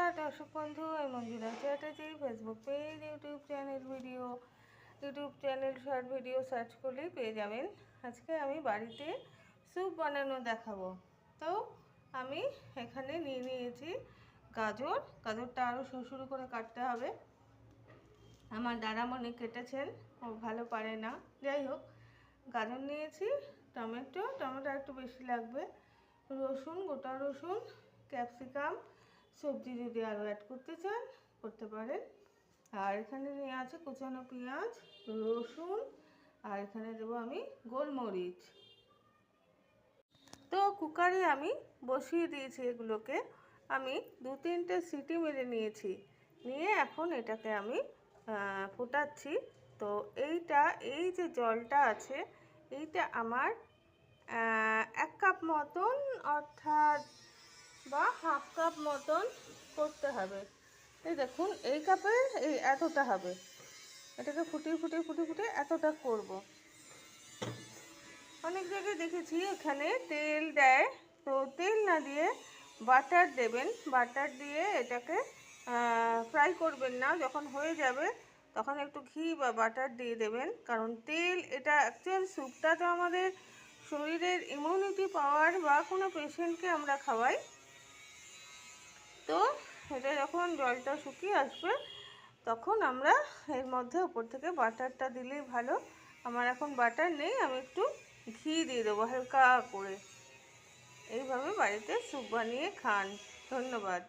নমস্কার দর্শক বন্ধু, আমি Manjula Chatterjee. Facebook page, YouTube channel short video search করলেই পেয়ে যাবেন। আজকে আমি বাড়িতে স্যুপ বানানো দেখাবো। তো আমি এখানে নিয়ে নিয়েছি গাজরটা আরও সরু করে কাটতে হবে। আমার দাদামণি কেটেছেন, ও ভালো পারে না, যাই হোক। গাজর নিয়েছি, টমেটো একটু বেশি লাগবে, রসুন, গোটা রসুন, ক্যাপসিকাম, সবজি যদি আরও অ্যাড করতে চান করতে পারেন। আর এখানে নিয়ে আছে কুচানো পেঁয়াজ, রসুন, আর এখানে দেবো আমি গোলমরিচ। তো কুকারে আমি বসিয়ে দিয়েছি এগুলোকে। আমি 2-3টে সিটি মেরে নিয়েছি, নিয়ে এখন এটাকে আমি ফোটাচ্ছি। তো এই যে জলটা আছে, এইটা আমার 1 কাপ মতন, অর্থাৎ বা হাফ কাপ মতন করতে হবে। এই দেখুন, এই কাপে এই এতটা হবে। এটাকে ফুটিয়ে এতটা করব। অনেক জায়গায় দেখেছি এখানে তেল দেয়, তো তেল না দিয়ে বাটার দেবেন। বাটার দিয়ে এটাকে ফ্রাই করবেন না, যখন হয়ে যাবে তখন একটু ঘি বা বাটার দিয়ে দেবেন। কারণ তেল, এটা অ্যাকচুয়াল স্যুপটা তো আমাদের শরীরের ইমিউনিটি পাওয়ার বা কোনো পেশেন্টকে আমরা খাওয়াই। তো এটা যখন জলটা শুকিয়ে আসবে তখন আমরা এর মধ্যে উপর থেকে বাটারটা দিলেই ভালো। আমার এখন বাটার নেই, আমি একটু ঘি দিয়ে দেবো হালকা করে। এইভাবে বাড়িতে স্যুপ বানিয়ে খান। ধন্যবাদ।